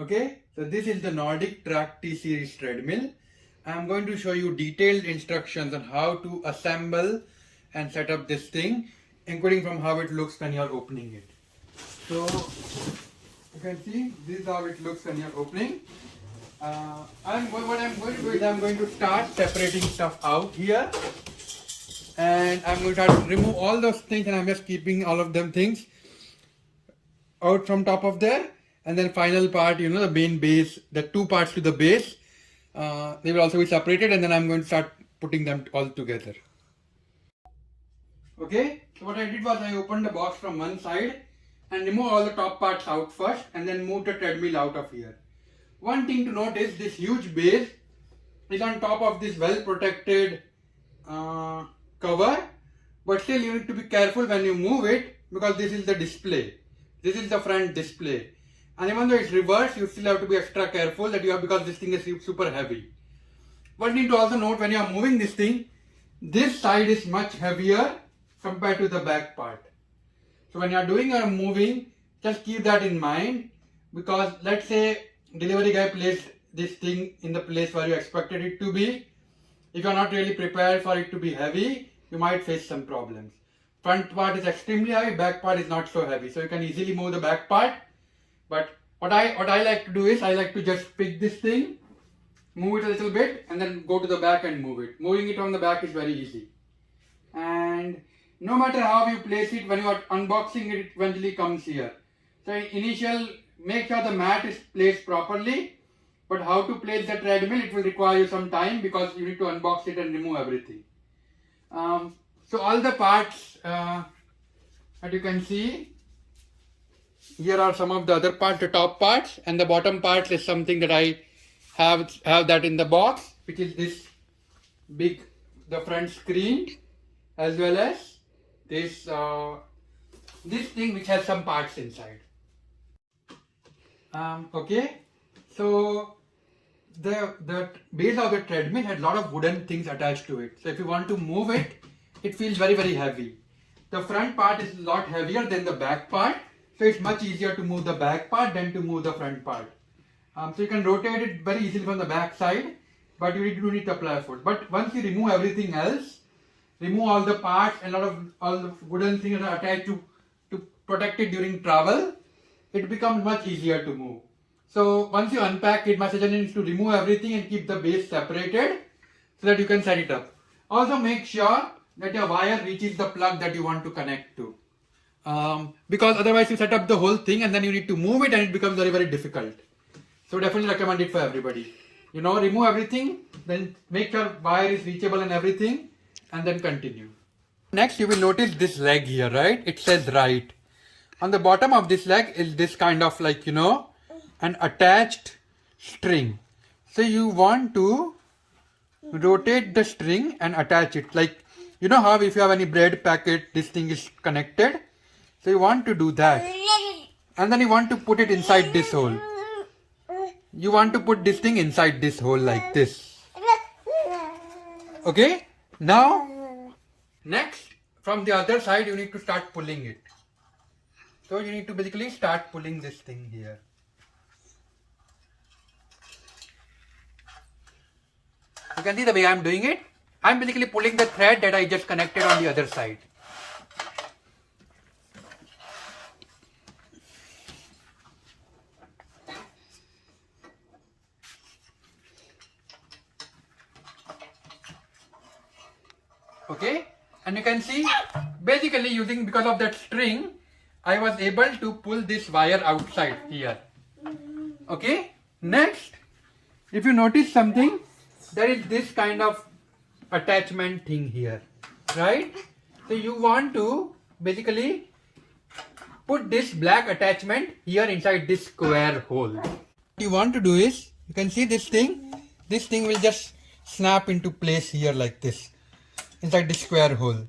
Okay, so this is the Nordic Track T series treadmill. I'm going to show you detailed instructions on how to assemble and set up this thing, including from how it looks when you're opening it. So you can see this is how it looks when you're opening. What I'm going to do is I'm going to start separating stuff out here, and I'm going to try to remove all those things, and I'm just keeping all of them things out from top of there. And then final part, the main base, the two parts to the base, they will also be separated, and then I'm going to start putting them all together. Okay, so what I did was I opened the box from one side and removed all the top parts out first, and then moved the treadmill out of here. One thing to note is this huge base is on top of this well protected cover, but still you need to be careful when you move it, because this is the display. This is the front display. And even though it's reversed, you still have to be extra careful because this thing is super heavy. What you need to also note, when you are moving this thing, this side is much heavier compared to the back part. So when you are doing your moving, just keep that in mind, because let's say delivery guy placed this thing in the place where you expected it to be. If you are not really prepared for it to be heavy, you might face some problems. Front part is extremely heavy, back part is not so heavy, so you can easily move the back part. But what I like to do is I like to just pick this thing, move it a little bit, and then go to the back and move it. Moving it on the back is very easy. And no matter how you place it, when you are unboxing it, it eventually comes here. So make sure the mat is placed properly. But how to place the treadmill, it will require you some time, because you need to unbox it and remove everything. So all the parts that you can see, here are some of the other parts, the top parts, and the bottom parts is something that I have that in the box, which is this the front screen, as well as this thing which has some parts inside. Okay, so the base of the treadmill had a lot of wooden things attached to it. So if you want to move it, it feels very, very heavy. The front part is a lot heavier than the back part. So it's much easier to move the back part than to move the front part. So you can rotate it very easily from the back side, but you need to apply force. But once you remove everything else, remove all the parts and all the wooden things that are attached to protect it during travel, it becomes much easier to move. So once you unpack it, my suggestion is to remove everything and keep the base separated so that you can set it up. Also make sure that your wire reaches the plug that you want to connect to. Because otherwise you set up the whole thing and then you need to move it, and it becomes very, very difficult. So definitely recommend it for everybody. Remove everything, then make sure wire is reachable and everything, and then continue. Next you will notice this leg here, right? It says right. On the bottom of this leg is this kind of an attached string. So you want to rotate the string and attach it. Like, how if you have any bread packet, this thing is connected. So you want to do that. And then you want to put it inside this hole. You want to put this thing inside this hole like this. Okay? Now, next, from the other side, you need to start pulling it. So you need to basically start pulling this thing here. You can see the way I'm doing it. I'm basically pulling the thread that I just connected on the other side. Okay, and you can see basically because of that string, I was able to pull this wire outside here. Okay, next, if you notice something, there is this kind of attachment thing here, right? So you want to basically put this black attachment here inside this square hole. What you want to do is, you can see this thing will just snap into place here like this, inside this square hole.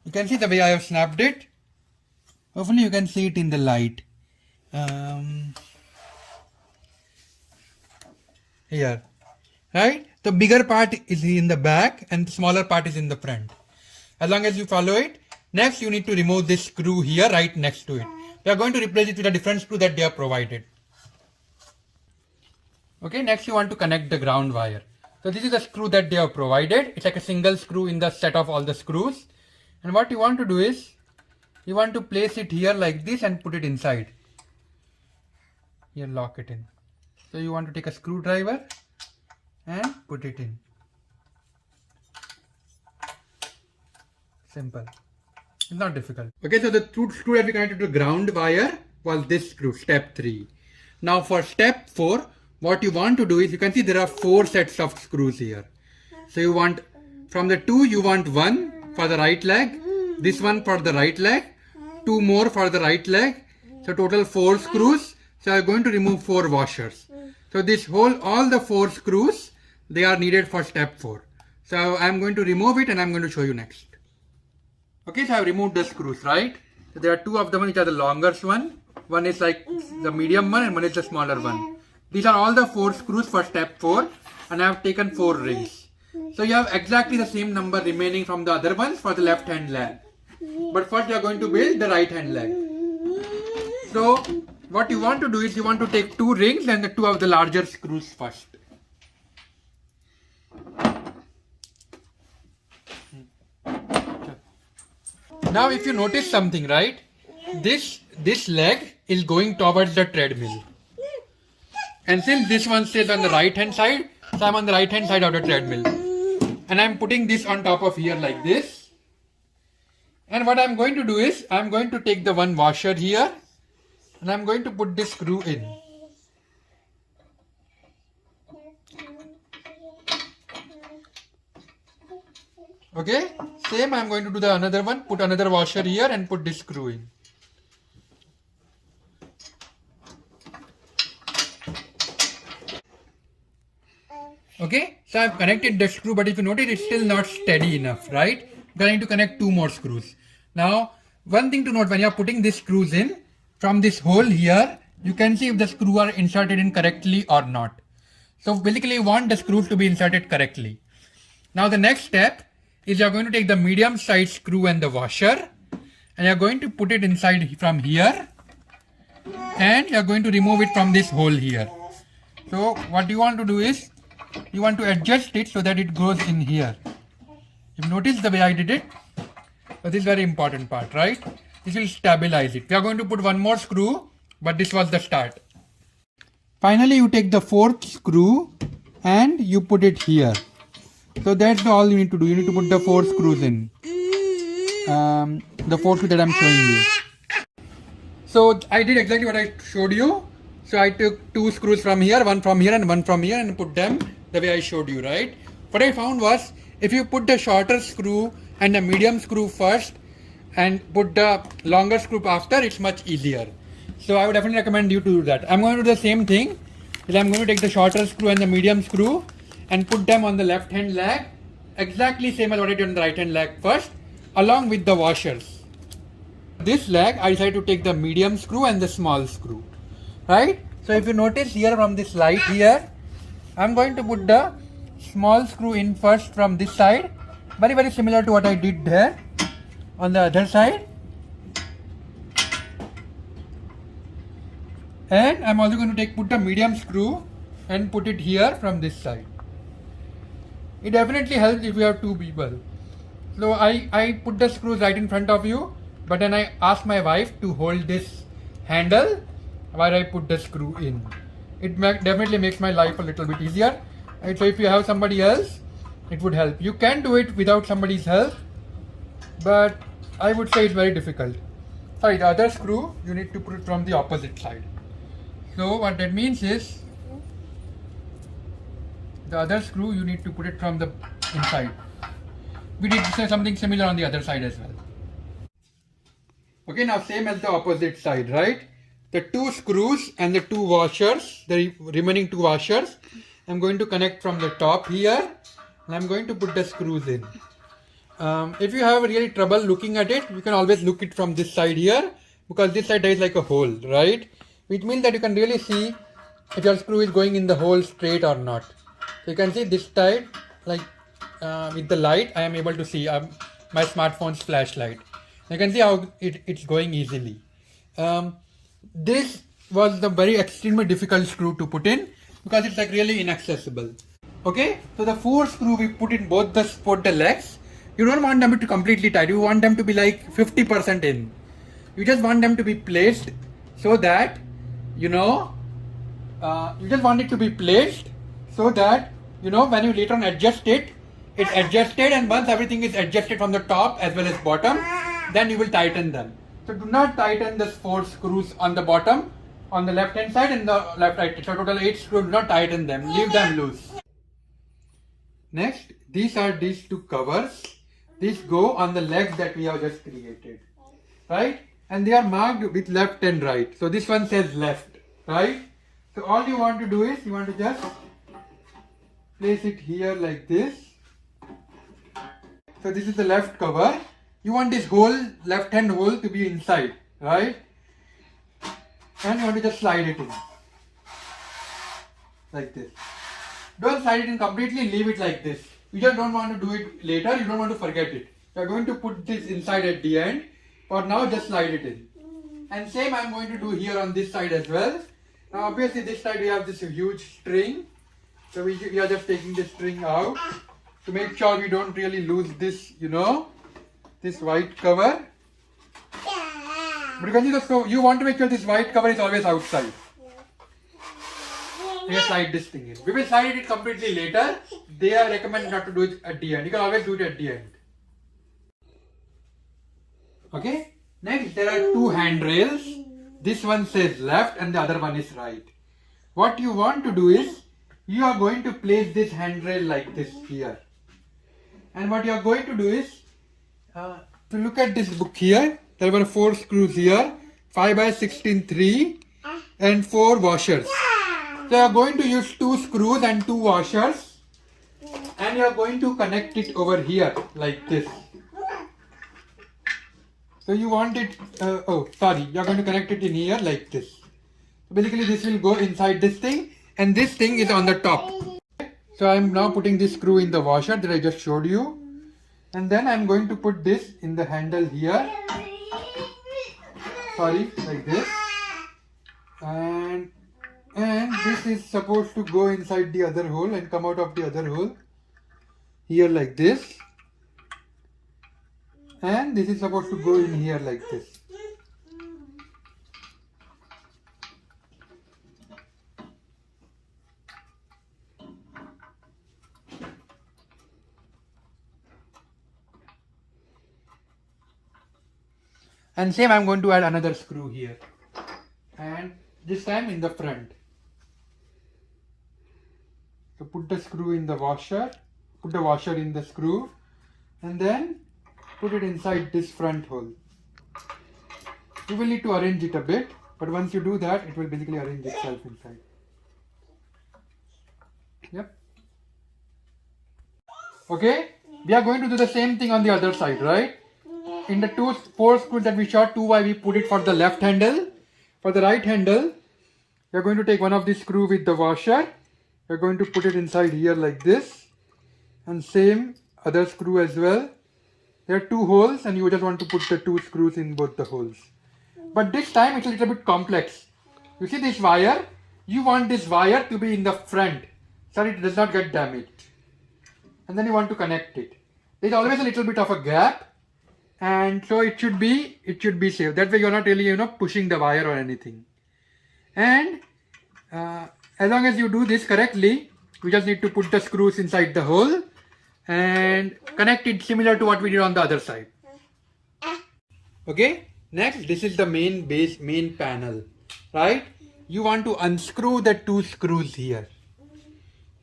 You can see the way I have snapped it. Hopefully you can see it in the light. Here, right? The bigger part is in the back and the smaller part is in the front. As long as you follow it. Next, you need to remove this screw here right next to it. We are going to replace it with a different screw that they have provided. Okay, next you want to connect the ground wire. So this is the screw that they have provided. It's like a single screw in the set of all the screws. And what you want to do is, you want to place it here like this and put it inside. Here, lock it in. So you want to take a screwdriver and put it in. Simple. It's not difficult. Okay, so the screw that we connected to the ground wire was this screw, step 3. Now for step 4, what you want to do is, you can see there are 4 sets of screws here. So you want, from the 2 you want 1 for the right leg, this one for the right leg, 2 more for the right leg. So total 4 screws. So I'm going to remove 4 washers. So this whole, all the 4 screws, they are needed for step 4. So I'm going to remove it and I'm going to show you next. Okay, so I've removed the screws, right? So there are 2 of them which are the longest one. One is like the medium one and one is the smaller one. These are all the 4 screws for step 4 and I have taken 4 rings. So you have exactly the same number remaining from the other ones for the left hand leg. But first you are going to build the right hand leg. So what you want to do is, you want to take 2 rings and the 2 of the larger screws first. Now if you notice something, right? This leg is going towards the treadmill. And since this one stays on the right hand side, so I'm on the right hand side of the treadmill. And I'm putting this on top of here like this. And what I'm going to do is, I'm going to take the one washer here and I'm going to put this screw in. Okay, same I'm going to do the another one, put another washer here and put this screw in. Okay, so I've connected the screw, but if you notice, it's still not steady enough, right? Because I need to connect 2 more screws. Now, one thing to note, when you are putting these screws in, from this hole here, you can see if the screws are inserted in correctly or not. So basically you want the screws to be inserted correctly. Now the next step is, you are going to take the medium size screw and the washer and you are going to put it inside from here and you are going to remove it from this hole here. So what you want to do is, you want to adjust it so that it goes in here. You notice the way I did it? So this is very important part, right? This will stabilize it. We are going to put one more screw, but this was the start. Finally, you take the 4th screw and you put it here. So that's all you need to do. You need to put the 4 screws in. The 4 screws that I'm showing you. So I did exactly what I showed you. So I took 2 screws from here, one from here and one from here, and put them the way I showed you, right? What I found was, if you put the shorter screw and the medium screw first and put the longer screw after, it's much easier. So I would definitely recommend you to do that. I'm going to do the same thing. I'm going to take the shorter screw and the medium screw and put them on the left hand leg, exactly same as what I did on the right hand leg first, along with the washers. This leg, I decided to take the medium screw and the small screw, right? So if you notice here from this light here, I'm going to put the small screw in first from this side, very similar to what I did there on the other side. And I'm also going to put the medium screw and put it here from this side. It definitely helps if you have 2 people. So I put the screws right in front of you, but then I asked my wife to hold this handle while I put the screw in. It definitely makes my life a little bit easier. And so if you have somebody else, it would help. You can do it without somebody's help, but I would say it's very difficult. Sorry, the other screw, you need to put it from the opposite side. So what that means is, the other screw, you need to put it from the inside. We did something similar on the other side as well. Okay, now same as the opposite side, right? The 2 screws and the 2 washers, the remaining 2 washers, I'm going to connect from the top here and I'm going to put the screws in. If you have really trouble looking at it, you can always look it from this side here, because this side there is like a hole, right? Which means that you can really see if your screw is going in the hole straight or not. So you can see this side, like with the light, I am able to see my smartphone's flashlight. You can see how it's going easily. This was the very extremely difficult screw to put in because it's like really inaccessible. Okay, so the 4 screw we put in both the legs. You don't want them to completely tight. You want them to be like 50% in. You just want them to be placed so that you just want it to be placed so that when you later on adjust it, it's adjusted, and once everything is adjusted from the top as well as bottom, then you will tighten them. So do not tighten the 4 screws on the bottom, on the left hand side and the left right. So total 8 screws, do not tighten them, leave them loose. Next, these are these 2 covers. These go on the legs that we have just created, right? And they are marked with left and right. So this one says left, right? So all you want to do is, you want to just place it here like this. So this is the left cover. You want this whole left hand hole to be inside, right? And you want to just slide it in like this. Don't slide it in completely, leave it like this. You just don't want to do it later, you don't want to forget it. You are going to put this inside at the end. For now, just slide it in. And same I am going to do here on this side as well. Now obviously this side we have this huge string. So we are just taking the string out to make sure we don't really lose this, this white cover. Because you want to make sure this white cover is always outside. You slide this thing in. We will slide it completely later. They are recommended not to do it at the end. You can always do it at the end. Okay. Next, there are 2 handrails. This one says left and the other one is right. What you want to do is, you are going to place this handrail like this here. And what you are going to do is, to look at this book here, there were 4 screws here, 5 by 16 3 and 4 washers. So you are going to use 2 screws and 2 washers, and you are going to connect it over here like this. So you want it, you are going to connect it in here like this. So basically this will go inside this thing, and this thing is on the top. So I am now putting this screw in the washer that I just showed you, and then I am going to put this in the handle here, like this, and this is supposed to go inside the other hole and come out of the other hole here like this, and this is supposed to go in here like this. And same, I am going to add another screw here, and this time in the front. So put the screw in the washer, put the washer in the screw, and then put it inside this front hole. You will need to arrange it a bit, but once you do that, it will basically arrange itself inside. Yep. Okay, we are going to do the same thing on the other side, right? In the 4 screws that we shot, 2 why we put it for the left handle. For the right handle, we are going to take one of the screw with the washer. We are going to put it inside here like this, and same other screw as well. There are 2 holes, and you just want to put the 2 screws in both the holes. But this time it's a little bit complex. You see this wire? You want this wire to be in the front so it does not get damaged. And then you want to connect it. There is always a little bit of a gap, and so it should be safe. That way you are not really pushing the wire or anything. And as long as you do this correctly, you just need to put the screws inside the hole and connect it similar to what we did on the other side. Okay, next, this is the main panel, right? You want to unscrew the 2 screws here.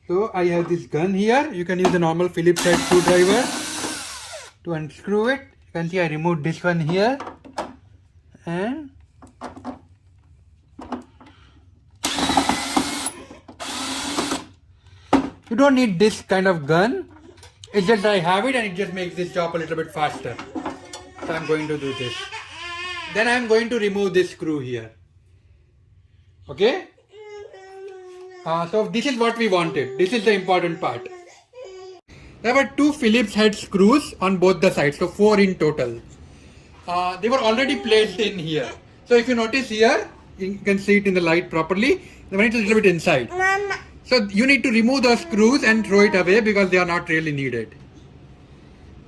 So I have this gun here. You can use the normal Phillips head screwdriver to unscrew it. You can see I removed this one here, and you don't need this kind of gun. It's just I have it, and it just makes this job a little bit faster. So I'm going to do this. Then I'm going to remove this screw here. Okay? So this is what we wanted. This is the important part. There were 2 Phillips head screws on both the sides, so 4 in total. They were already placed in here. So if you notice here, you can see it in the light properly. The magnet is a little bit inside. Mama. So you need to remove those screws and throw it away because they are not really needed.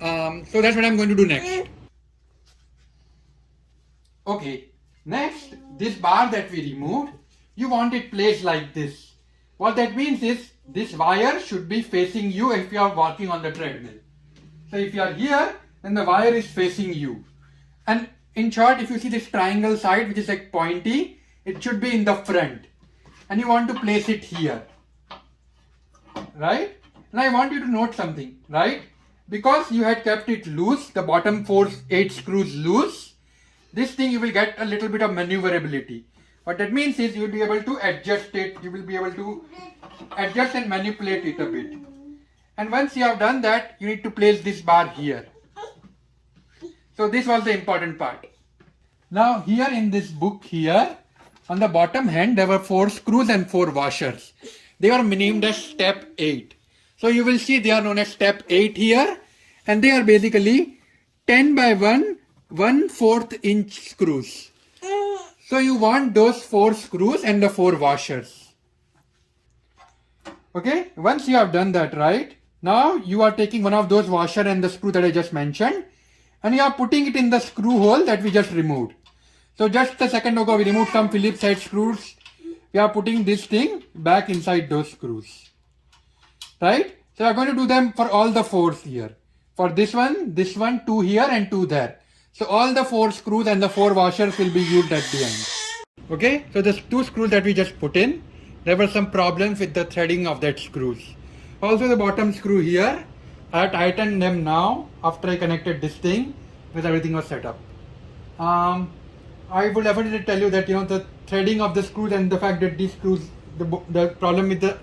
So that's what I'm going to do next. Okay, next, this bar that we removed, you want it placed like this. What that means is this wire should be facing you if you are walking on the treadmill. So if you are here, then the wire is facing you. And in short, if you see this triangle side which is like pointy, it should be in the front. And you want to place it here. Right? And I want you to note something, right? Because you had kept it loose, the bottom 8 screws loose, this thing you will get a little bit of maneuverability. What that means is you will be able to adjust it, you will be able to adjust and manipulate it a bit. And once you have done that, you need to place this bar here. So this was the important part. Now here in this book here, on the bottom hand, there were 4 screws and 4 washers. They are named as step 8. So you will see they are known as step 8 here, and they are basically 10 by 1/4 inch screws. So you want those 4 screws and the 4 washers. Okay, once you have done that, right, now you are taking one of those washer and the screw that I just mentioned, and you are putting it in the screw hole that we just removed. So just a second ago we removed some Phillips head screws. We are putting this thing back inside those screws. Right? So we are going to do them for all the 4s here. For this one, 2 here and 2 there. So all the 4 screws and the 4 washers will be used at the end. Okay, so the 2 screws that we just put in, there were some problems with the threading of that screws. Also the bottom screw here, I have tightened them now after I connected this thing because everything was set up. I would definitely tell you that the threading of the screws and the fact that these screws, the problem with the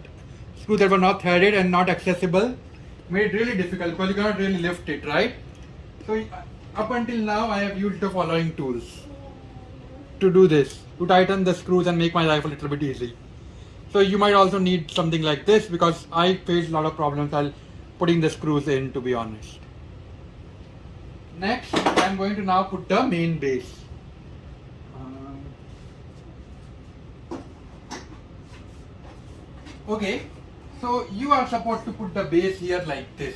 screws that were not threaded and not accessible made it really difficult because you cannot really lift it, right? So up until now I have used the following tools to do this, to tighten the screws and make my life a little bit easy. So you might also need something like this because I faced a lot of problems while putting the screws in, to be honest. Next, I am going to now put the main base. Okay, so you are supposed to put the base here like this.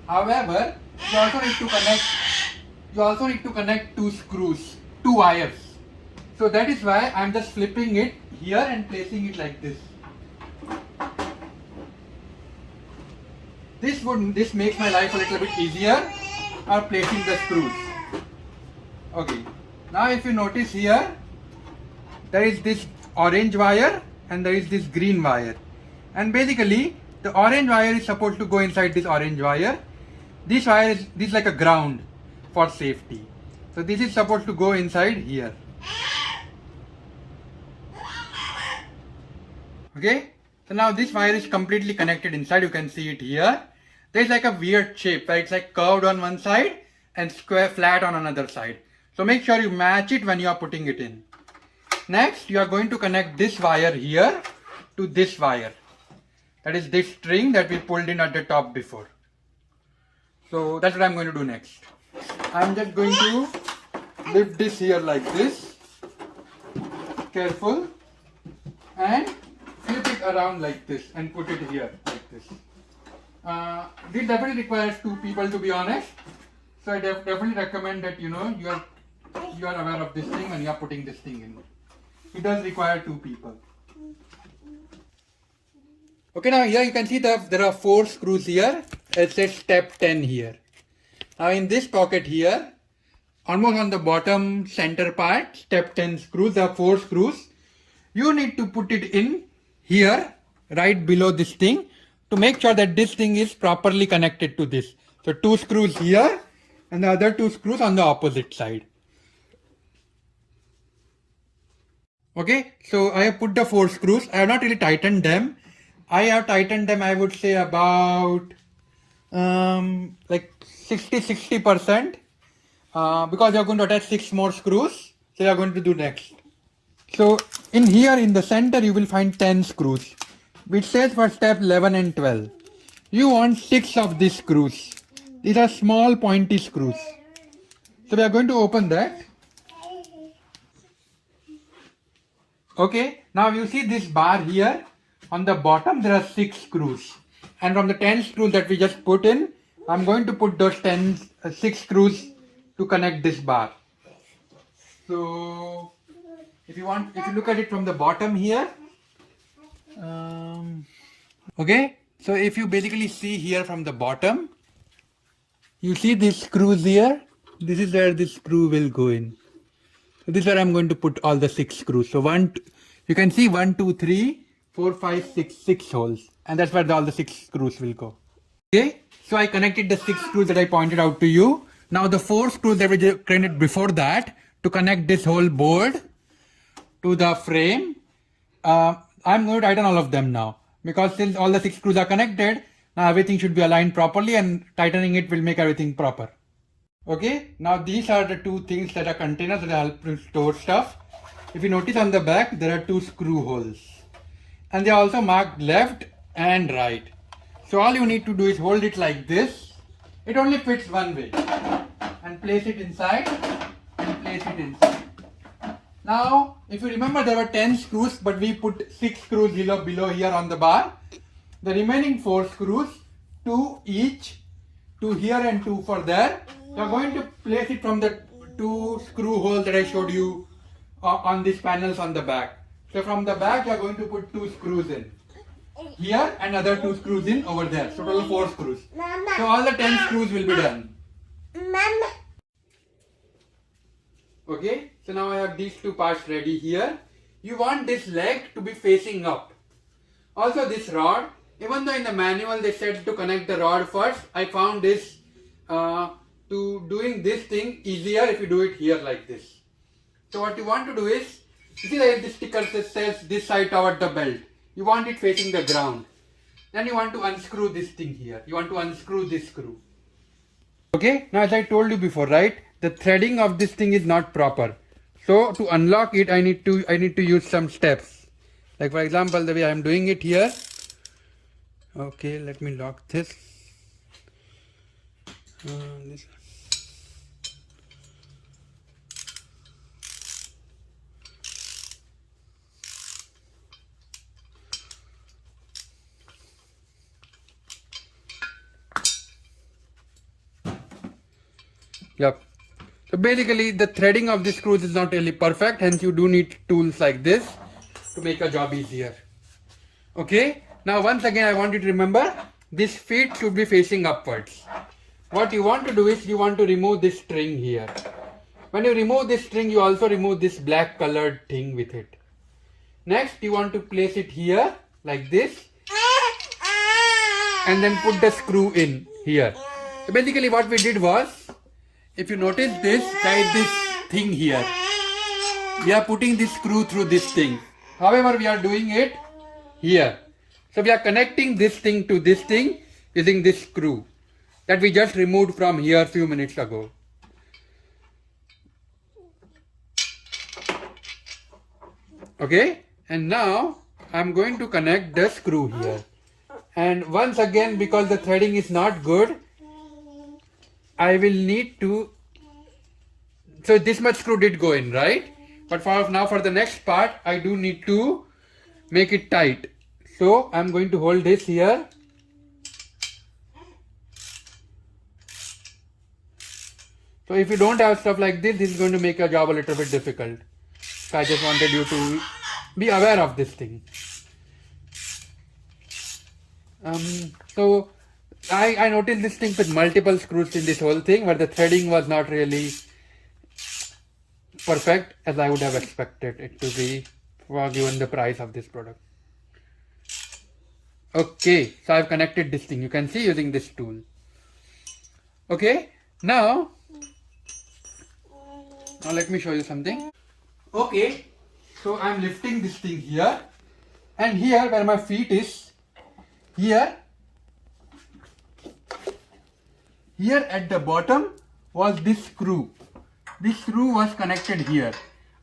However, you also need to connect 2 screws, 2 wires. So that is why I am just flipping it here and placing it like this. This makes my life a little bit easier for placing the screws. Okay, now if you notice here, there is this orange wire and there is this green wire. And basically, the orange wire is supposed to go inside this orange wire. This wire is like a ground for safety. So this is supposed to go inside here. Okay, so now this wire is completely connected inside. You can see it here. There's like a weird shape where it's like curved on one side and square flat on another side. So make sure you match it when you are putting it in. Next, you are going to connect this wire here to this wire. That is this string that we pulled in at the top before. So that's what I'm going to do next. I'm just going to lift this here like this. Careful. And flip it around like this and put it here like this. This definitely requires 2 people, to be honest. So I definitely recommend that you are aware of this thing when you are putting this thing in. It does require 2 people. Okay, now here you can see there are 4 screws here. It says step 10 here. Now in this pocket here, almost on the bottom center part, step 10 screws, there are 4 screws. You need to put it in here, right below this thing, to make sure that this thing is properly connected to this. So 2 screws here and the other 2 screws on the opposite side. Okay, so I have put the 4 screws. I have not really tightened them. I have tightened them, I would say about like 60% because you are going to attach 6 more screws. So you are going to do next. So in here in the center you will find 10 screws, which says for step 11 and 12. You want 6 of these screws. These are small pointy screws. So we are going to open that. Okay, now you see this bar here. On the bottom there are 6 screws. And from the 10 screws that we just put in, I'm going to put those 6 screws to connect this bar. So, if you look at it from the bottom here, okay, so if you basically see here from the bottom, you see these screws here. This is where this screw will go in. So this is where I'm going to put all the 6 screws. So you can see 1, 2, 3, 4, 5, 6 holes, and that's where all the 6 screws will go. Okay, so I connected the 6 screws that I pointed out to you. Now the 4 screws that we connected before that to connect this whole board to the frame, I'm going to tighten all of them now, because since all the 6 screws are connected, now everything should be aligned properly, and tightening it will make everything proper. Okay, now these are the 2 things that are containers that help to store stuff. If you notice on the back, there are 2 screw holes, and they are also marked left and right. So all you need to do is hold it like this. It only fits one way, and place it inside and place it inside. Now, if you remember, there were 10 screws, but we put 6 screws below here on the bar. The remaining 4 screws, 2 each, 2 here and 2 for there. You are going to place it from the 2 screw holes that I showed you on these panels on the back. So from the back, you are going to put 2 screws in here and other 2 screws in over there. So total 4 screws. So all the 10 screws will be done. Okay, so now I have these 2 parts ready here. You want this leg to be facing up. Also this rod, even though in the manual they said to connect the rod first, I found this to doing this thing easier if you do it here like this. So what you want to do is, you see that this sticker says this side toward the belt. You want it facing the ground. Then you want to unscrew this thing here. You want to unscrew this screw. Okay, now as I told you before, right, the threading of this thing is not proper. So to unlock it, I need to use some steps. Like for example, the way I am doing it here. Okay, let me lock this. This. Yep. So basically the threading of the screws is not really perfect, hence you do need tools like this to make your job easier. Okay, now once again I want you to remember, this feet should be facing upwards. What you want to do is you want to remove this string here. When you remove this string, you also remove this black colored thing with it. Next you want to place it here like this and then put the screw in here. So basically what we did was, if you notice this, there is this thing here. We are putting this screw through this thing. However, we are doing it here. So we are connecting this thing to this thing using this screw that we just removed from here a few minutes ago. Okay, and now I'm going to connect the screw here. And once again, because the threading is not good, I will need to, so this much screw did go in, right? But for the next part, I do need to make it tight. So I'm going to hold this here. So if you don't have stuff like this is going to make your job a little bit difficult. So I just wanted you to be aware of this thing. So I noticed this thing with multiple screws in this whole thing, where the threading was not really perfect as I would have expected it to be given the price of this product. Okay, so I've connected this thing. You can see using this tool. Okay, now let me show you something. Okay, so I'm lifting this thing here, and here where my feet is, here at the bottom was this screw. This screw was connected here.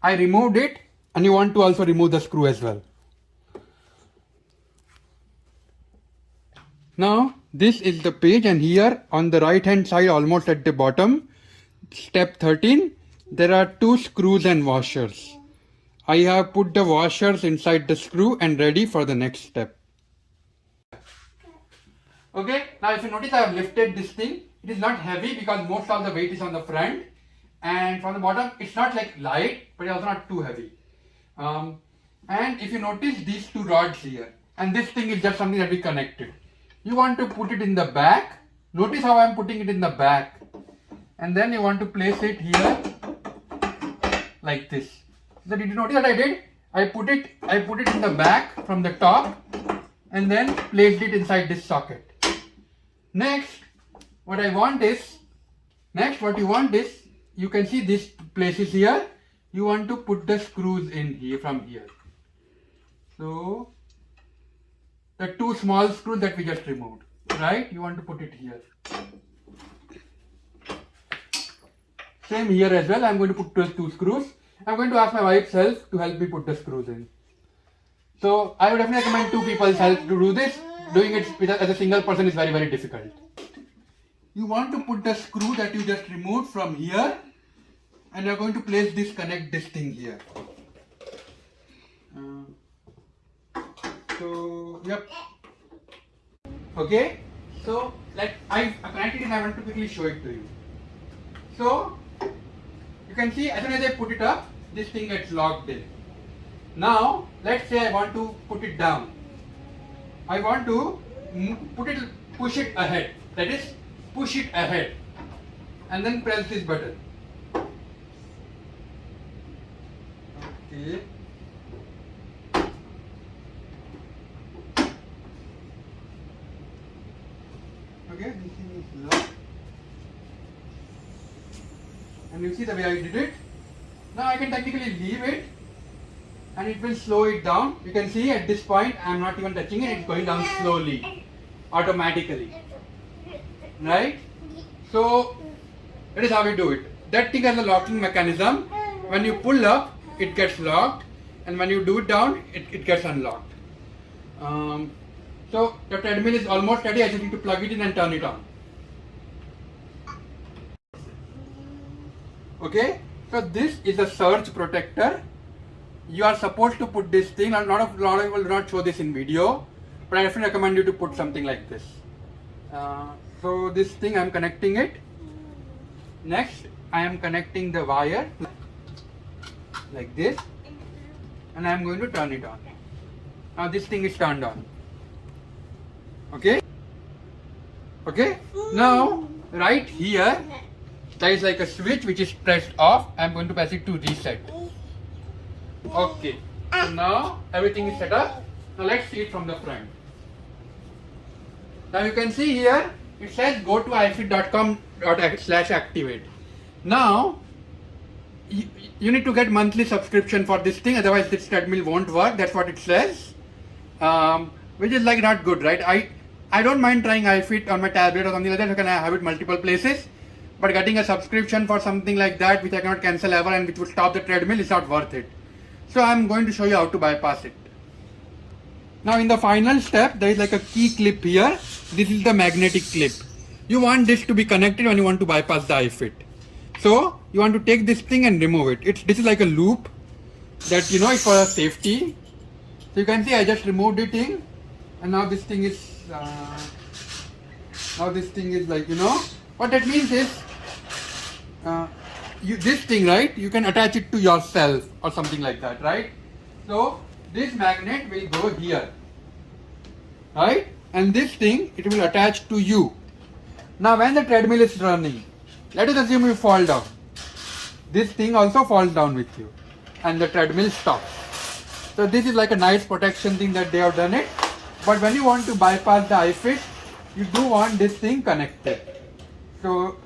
I removed it, and you want to also remove the screw as well. Now this is the page, and here on the right hand side, almost at the bottom, step 13, there are 2 screws and washers. I have put the washers inside the screw and ready for the next step. Okay, now if you notice, I have lifted this thing. It is not heavy because most of the weight is on the front, and from the bottom it's not like light, but it's also not too heavy. And if you notice these two rods here, and this thing is just something that we connected. You want to put it in the back. Notice how I am putting it in the back, and then you want to place it here like this. So did you notice what I did? I put it in the back from the top, and then placed it inside this socket. Next, what you want is, you can see these places here. You want to put the screws in here from here. So the two small screws that we just removed, right? You want to put it here. Same here as well. I'm going to put those two screws. I'm going to ask my wife's help to help me put the screws in. So I would definitely recommend two people's help to do this. Doing it as a single person is very, very difficult. You want to put the screw that you just removed from here, and you're going to connect this thing here. Yep. Okay. So like I connected it, and I want to quickly show it to you. So you can see as soon as I put it up, this thing gets locked in. Now let's say I want to put it down. I want to push it ahead. That is, push it ahead, and then press this button. Okay. Okay, this thing is locked. And you see the way I did it. Now I can technically leave it, and it will slow it down. You can see at this point I am not even touching it, it's going down slowly, automatically. Right? So that is how we do it. That thing has a locking mechanism. When you pull up, it gets locked, and when you do it down, it gets unlocked. So the treadmill is almost ready. I just need to plug it in and turn it on. Okay, so this is a surge protector. You are supposed to put this thing. A lot of people do not show this in video, but I definitely recommend you to put something like this. So this thing, I am connecting it. Next, I am connecting the wire like this, and I am going to turn it on. Now this thing is turned on. Okay. Okay. Now right here, there is like a switch which is pressed off. I am going to press it to reset. Okay. So now everything is set up. Now let's see it from the front. Now you can see here it says go to ifit.com/activate. Now you need to get monthly subscription for this thing, otherwise this treadmill won't work. That's what it says, which is like not good, right? I don't mind trying iFit on my tablet or something like that. I can have it multiple places, but getting a subscription for something like that which I cannot cancel ever and which would stop the treadmill is not worth it. So I'm going to show you how to bypass it. Now in the final step, there is like a key clip here. This is the magnetic clip. You want this to be connected when you want to bypass the iFit. So you want to take this thing and remove it. This is like a loop that it's for safety. So you can see I just removed it in, and now this thing is like what that means is this thing, right? You can attach it to yourself or something like that, right? So this magnet will go here, right? And this thing, it will attach to you. Now when the treadmill is running, let us assume you fall down. This thing also falls down with you, and the treadmill stops. So this is like a nice protection thing that they have done it. But when you want to bypass the iFit, you do want this thing connected. So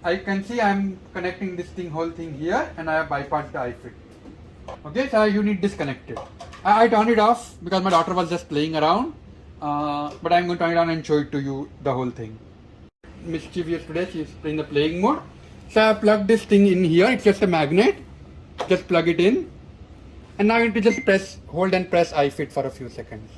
I can see I'm connecting this whole thing here, and I have bypassed the iFit. Okay, so you need this connected. I turned it off because my daughter was just playing around, but I'm going to turn it on and show it to you, the whole thing. Mischievous today, she's playing the playing mode. So I plugged this thing in here. It's just a magnet. Just plug it in, and now you need to just hold and press iFit for a few seconds.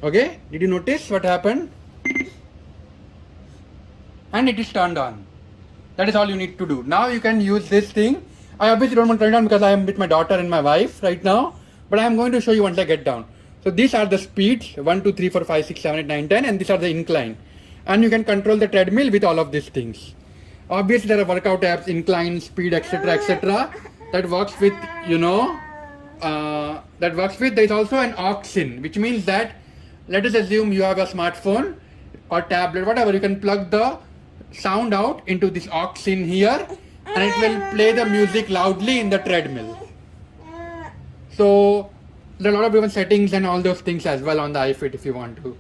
Okay, did you notice what happened? and it is turned on. That is all you need to do. Now you can use this thing. I obviously don't want to turn it on because I am with my daughter and my wife right now, but I am going to show you once I get down. So these are the speeds 1, 2, 3, 4, 5, 6, 7, 8, 9, 10, and these are the incline. And you can control the treadmill with all of these things. Obviously there are workout apps, incline, speed, etc. that works with, there is also an aux in, which means that let us assume you have a smartphone or tablet, whatever, you can plug the sound out into this aux in here and it will play the music loudly in the treadmill. So there are a lot of different settings and all those things as well on the iFit if you want to.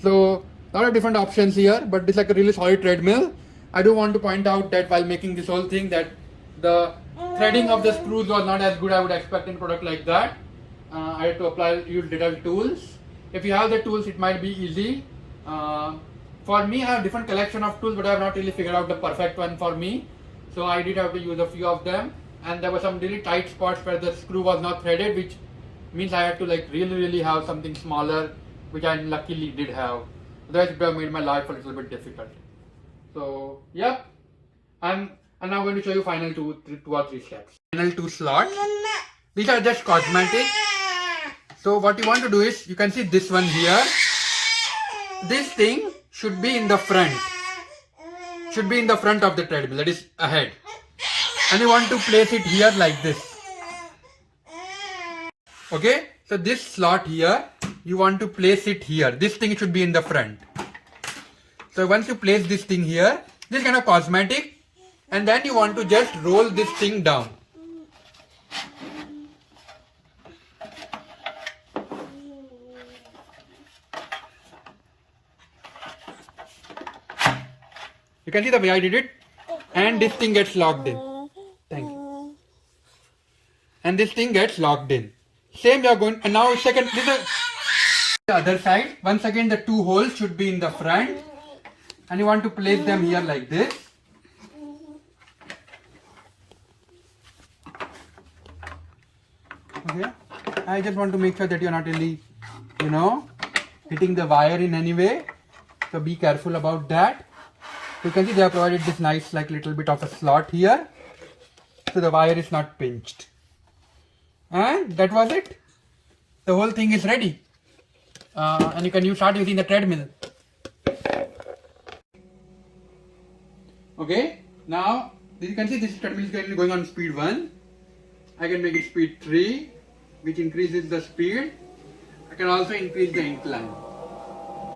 So a lot of different options here, but this is like a really solid treadmill. I do want to point out that while making this whole thing that the threading of the screws was not as good I would expect in a product like that. I had to use little tools. If you have the tools, it might be easy. For me, I have different collection of tools, but I have not really figured out the perfect one for me. So I did have to use a few of them, and there were some really tight spots where the screw was not threaded, which means I had to like really have something smaller, which I luckily did have. Otherwise, it would have made my life a little bit difficult. So yeah, I'm now going to show you final two or three steps. Final 2 slots. These are just cosmetic. So what you want to do is, you can see this one here. This thing should be in the front. Should be in the front of the treadmill, that is ahead. And you want to place it here like this. Okay, so this slot here, you want to place it here. This thing should be in the front. So once you place this thing here, this is kind of cosmetic, and then you want to just roll this thing down. You can see the way I did it, and this thing gets locked in. Thank you. And this thing gets locked in. Same you are going, and now second, this is the other side. Once again, the 2 holes should be in the front, and you want to place them here like this. Okay. I just want to make sure that you are not really, hitting the wire in any way. So be careful about that. You can see they have provided this nice like little bit of a slot here, so the wire is not pinched. And that was it. The whole thing is ready, and you can start using the treadmill. Okay, now you can see this treadmill is currently going on speed 1. I can make it speed 3, which increases the speed. I can also increase the incline.